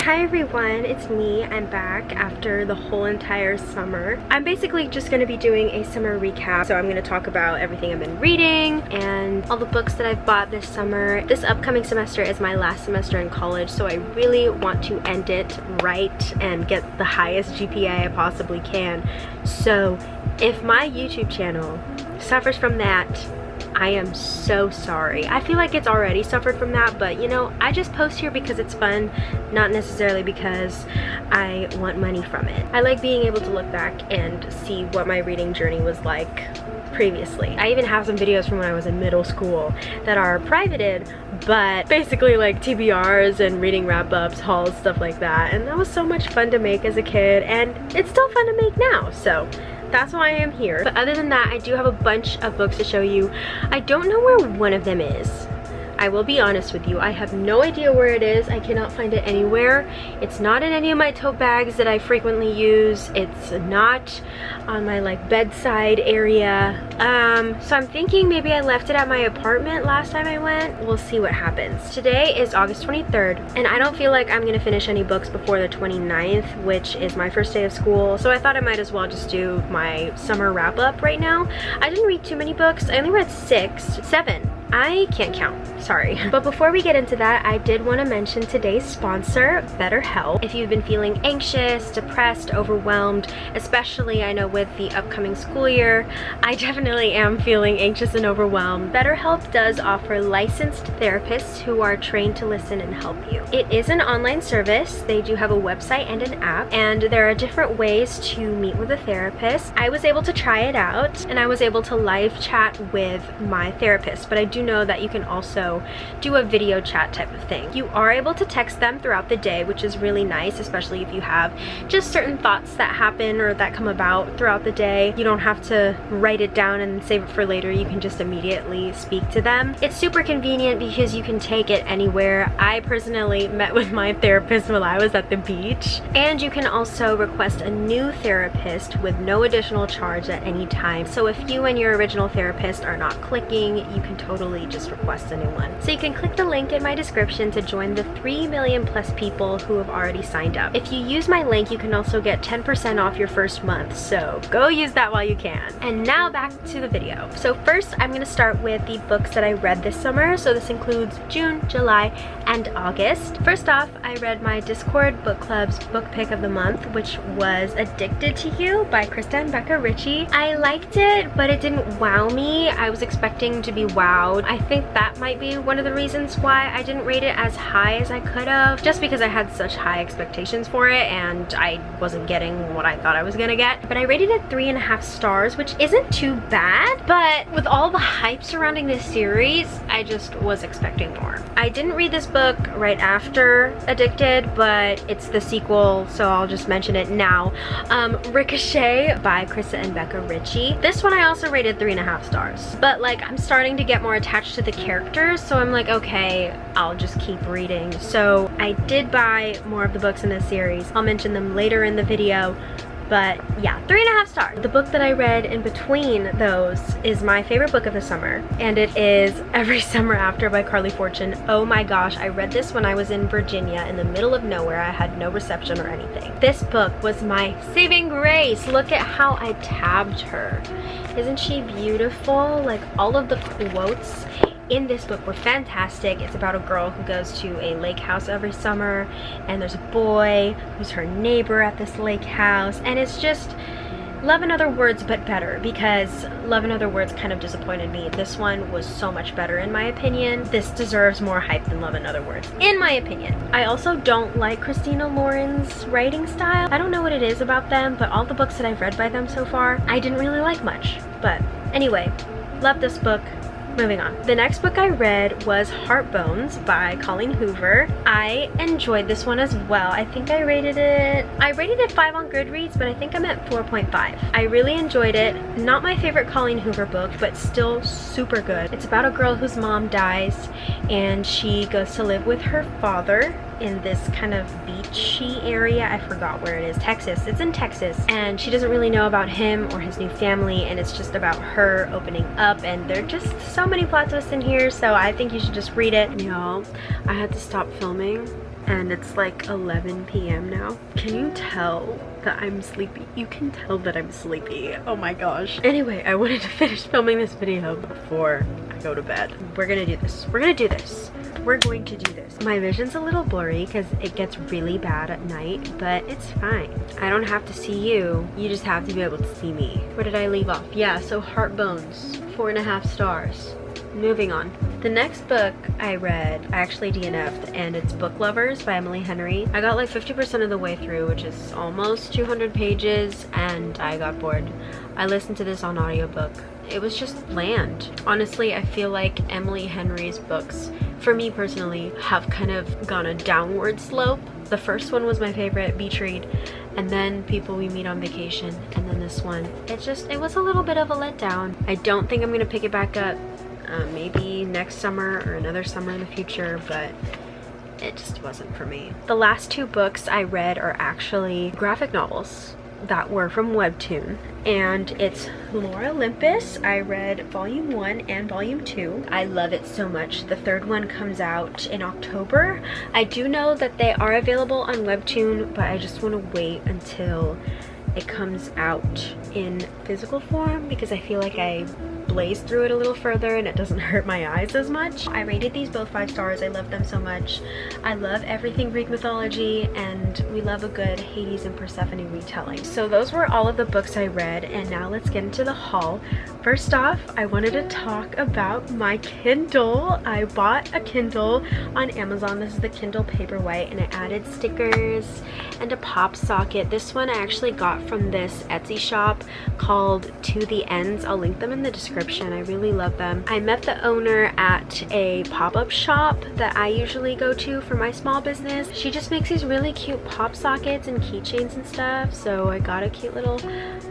Hi everyone, it's me. I'm back after the whole entire summer. I'm basically just going to be doing a summer recap. So I'm going to talk about everything I've been reading and all the books that I've bought this summer. This upcoming semester is my last semester in college, so I really want to end it right and get the highest GPA I possibly can. So if my YouTube channel suffers from that, I am so sorry. I feel like it's already suffered from that, but you know, I just post here because it's fun, not necessarily because I want money from it. I like being able to look back and see what my reading journey was like previously. I even have some videos from when I was in middle school that are privated, but basically like TBRs and reading wrap-ups, hauls, stuff like that, and that was so much fun to make as a kid, and it's still fun to make now, so that's why I am here. But other than that, I do have a bunch of books to show you. I don't know where one of them is. I will be honest with you, I have no idea where it is. I cannot find it anywhere. It's not in any of my tote bags that I frequently use. It's not on my like bedside area. So I'm thinking maybe I left it at my apartment last time I went. We'll see what happens. Today is August 23rd, and I don't feel like I'm gonna finish any books before the 29th, which is my first day of school. So I thought I might as well just do my summer wrap up right now. I didn't read too many books. I only read 7. I can't count, sorry. But before we get into that, I did want to mention today's sponsor, BetterHelp. If you've been feeling anxious, depressed, overwhelmed, especially I know with the upcoming school year, I definitely am feeling anxious and overwhelmed. BetterHelp does offer licensed therapists who are trained to listen and help you. It is an online service. They do have a website and an app, and there are different ways to meet with a therapist. I was able to try it out, and I was able to live chat with my therapist, but I do know that you can also do a video chat type of thing. You are able to text them throughout the day, which is really nice, especially if you have just certain thoughts that happen or that come about throughout the day. You don't have to write it down and save it for later. You can just immediately speak to them. It's super convenient because you can take it anywhere. I personally met with my therapist while I was at the beach, and you can also request a new therapist with no additional charge at any time. So if you and your original therapist are not clicking, you can totally just request a new one. So you can click the link in my description to join the 3 million plus people who have already signed up. If you use my link, you can also get 10% off your first month, so go use that while you can. And now back to the video. So first, I'm going to start with the books that I read this summer. So this includes June, July, and August. First off, I read my Discord book club's book pick of the month, which was Addicted to You by Krista and Becca Ritchie. I liked it, but it didn't wow me. I was expecting to be wowed. I think that might be one of the reasons why I didn't rate it as high as I could have, just because I had such high expectations for it and I wasn't getting what I thought I was gonna get. But I rated it 3.5 stars, which isn't too bad, but with all the hype surrounding this series, I just was expecting more. I didn't read this book right after Addicted, but it's the sequel, so I'll just mention it now. Ricochet by Krista and Becca Ritchie. This one I also rated 3.5 stars, but like I'm starting to get more attached to the characters, so I'm like, okay, I'll just keep reading. So I did buy more of the books in this series. I'll mention them later in the video, but yeah, 3.5 stars. The book that I read in between those is my favorite book of the summer, and it is Every Summer After by Carly Fortune. Oh my gosh, I read this when I was in Virginia in the middle of nowhere. I had no reception or anything. This book was my saving grace. Look at how I tabbed her. Isn't she beautiful? Like, all of the quotes in this book were fantastic. It's about a girl who goes to a lake house every summer, and there's a boy who's her neighbor at this lake house, and it's just Love in Other Words but better, because Love in Other Words kind of disappointed me. This one was so much better in my opinion. This deserves more hype than Love in Other Words, in my opinion. I also don't like Christina Lauren's writing style. I don't know what it is about them, but all the books that I've read by them so far, I didn't really like much. But anyway, love this book. Moving on. The next book I read was Heartbones by Colleen Hoover. I enjoyed this one as well. I think I rated it 5 on Goodreads, but I think I'm at 4.5. I really enjoyed it. Not my favorite Colleen Hoover book, but still super good. It's about a girl whose mom dies and she goes to live with her father in this kind of beachy area. I forgot where it is. Texas. It's in Texas. And she doesn't really know about him or his new family, and it's just about her opening up, and there are just so many plot twists in here, so I think you should just read it. Y'all, I had to stop filming and it's like 11 p.m. now. Can you tell that I'm sleepy? You can tell that I'm sleepy. Oh my gosh. Anyway, I wanted to finish filming this video before I go to bed. We're gonna do this. We're gonna do this. We're going to do this. My vision's a little blurry because it gets really bad at night, but it's fine. I don't have to see you. You just have to be able to see me. Where did I leave off? Yeah, so Heart Bones, 4.5 stars. Moving on. The next book I read, I actually DNF'd, and it's Book Lovers by Emily Henry. I got like 50% of the way through, which is almost 200 pages, and I got bored. I listened to this on audiobook. It was just bland. Honestly, I feel like Emily Henry's books, for me personally, have kind of gone a downward slope. The first one was my favorite, Beach Read, and then People We Meet on Vacation, and then this one. It was a little bit of a letdown. I don't think I'm gonna pick it back up. Maybe next summer or another summer in the future, but it just wasn't for me. The last 2 books I read are actually graphic novels that were from Webtoon, and it's Lore Olympus. I read volume 1 and volume 2. I love it so much. The 3rd one comes out in October. I do know that they are available on Webtoon, but I just want to wait until it comes out in physical form because I feel like I blaze through it a little further and it doesn't hurt my eyes as much. I rated these both 5 stars. I love them so much. I love everything Greek mythology, and we love a good Hades and Persephone retelling. So those were all of the books I read, and now let's get into the haul. First off, I wanted to talk about my Kindle. I bought a Kindle on Amazon. This is the Kindle Paperwhite, and I added stickers and a pop socket. This one I actually got from this Etsy shop called To The Ends. I'll link them in the description. I really love them. I met the owner at a pop-up shop that I usually go to for my small business. She just makes these really cute pop sockets and keychains and stuff, so I got a cute little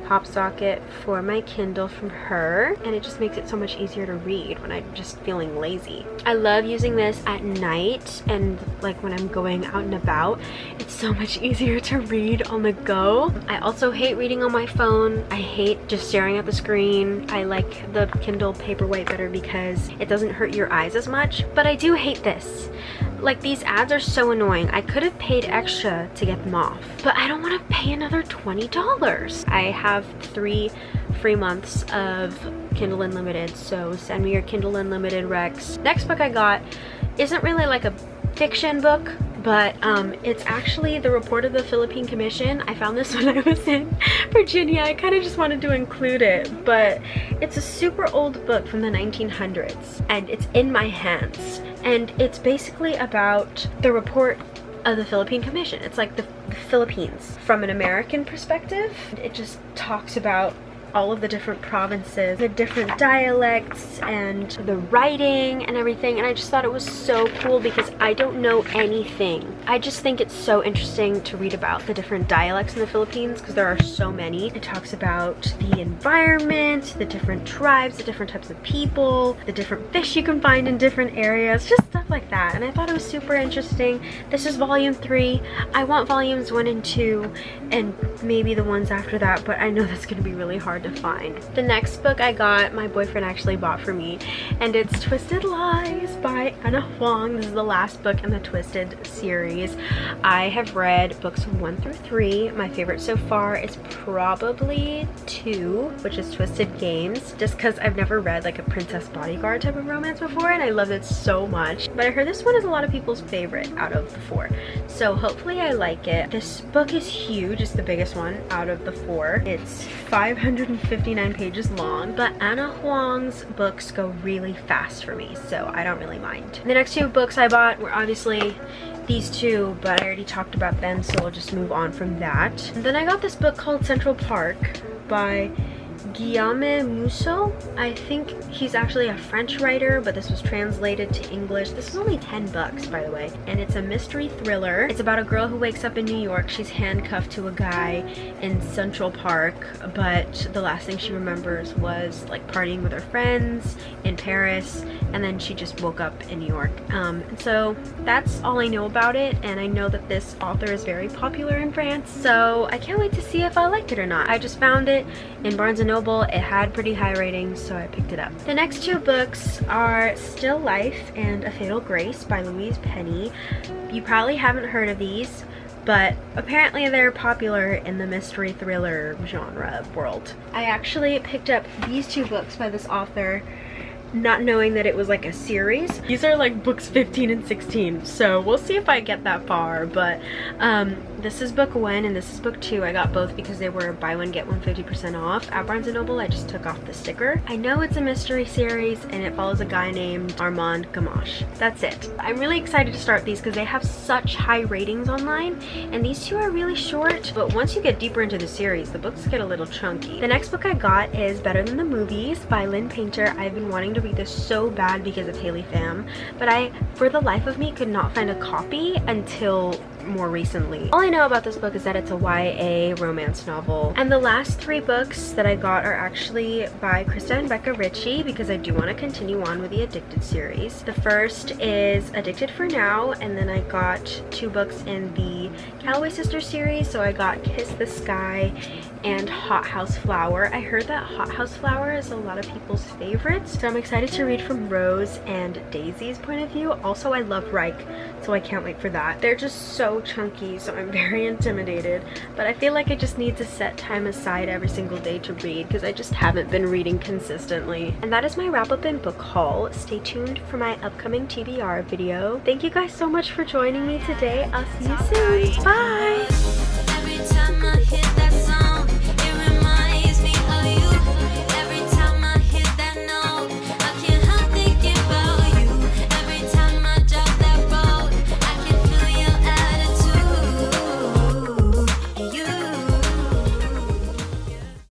pop socket for my Kindle from her, and it just makes it so much easier to read when I'm just feeling lazy. I love using this at night and like when I'm going out and about. It's so much easier to read on the go. I also hate reading on my phone. I hate just staring at the screen. I like the Kindle Paperwhite better because it doesn't hurt your eyes as much, but I do hate this. Like, these ads are so annoying. I could have paid extra to get them off, but I don't want to pay another $20. I have 3 free months of Kindle Unlimited, so send me your Kindle Unlimited recs. Next book I got isn't really like a fiction book, but it's actually The Report of the Philippine Commission. I found this when I was in Virginia. I kind of just wanted to include it, but it's a super old book from the 1900s, and it's in my hands. And it's basically about the report of the Philippine Commission. It's like the Philippines from an American perspective. It just talks about all of the different provinces, the different dialects, and the writing and everything, and I just thought it was so cool because I don't know anything. I just think it's so interesting to read about the different dialects in the Philippines because there are so many. It talks about the environment, the different tribes, the different types of people, the different fish you can find in different areas, just stuff like that, and I thought it was super interesting. This is volume 3. I want volumes 1 and 2 and maybe the ones after that, but I know that's going to be really hard to find. The next book I got, my boyfriend actually bought for me, and it's Twisted Lies by Anna Huang. This is the last book in the Twisted series. I have read books 1 through 3. My favorite so far is probably 2, which is Twisted Games, just because I've never read like a Princess Bodyguard type of romance before, and I loved it so much. But I heard this one is a lot of people's favorite out of the 4, so hopefully I like it. This book is huge. It's the biggest one out of the 4. It's 559 pages long, but Anna Huang's books go really fast for me, so I don't really mind. The next 2 books I bought were obviously these 2, but I already talked about them, so we'll just move on from that. And then I got this book called Central Park by Guillaume Musso. I think he's actually a French writer, but this was translated to English. This is only $10, by the way, and it's a mystery thriller. It's about a girl who wakes up in New York. She's handcuffed to a guy in Central Park, but the last thing she remembers was like partying with her friends in Paris, and then she just woke up in New York. So that's all I know about it, and I know that this author is very popular in France, so I can't wait to see if I like it or not. I just found it in Barnes & Noble Noble. It had pretty high ratings, so I picked it up. The next two books are Still Life and A Fatal Grace by Louise Penny. You probably haven't heard of these, but apparently they're popular in the mystery thriller genre world. I actually picked up these two books by this author not knowing that it was like a series. These are like books 15 and 16, so we'll see if I get that far, but this is book 1 and this is book 2. I got both because they were buy one get one 50% off at Barnes & Noble. I just took off the sticker. I know it's a mystery series and it follows a guy named Armand Gamache. That's it. I'm really excited to start these because they have such high ratings online, and these two are really short, but once you get deeper into the series, the books get a little chunky. The next book I got is Better Than the Movies by Lynn Painter. I've been wanting to read this so bad because of Haley Pham, but I, for the life of me, could not find a copy until more recently. All I know about this book is that it's a YA romance novel. And the last 3 books that I got are actually by Krista and Becca Ritchie because I do want to continue on with the Addicted series. The first is Addicted for Now, and then I got 2 books in the Calloway Sisters series. So I got Kiss the Sky and Hot House Flower. I heard that Hot House Flower is a lot of people's favorites, so I'm excited to read from Rose and Daisy's point of view. Also, I love Reich, so I can't wait for that. They're just so chunky, so I'm very intimidated, but I feel like I just need to set time aside every single day to read because I just haven't been reading consistently. And that is my wrap up and book haul. Stay tuned for my upcoming TBR video. Thank you guys so much for joining me today. I'll see you soon. Bye!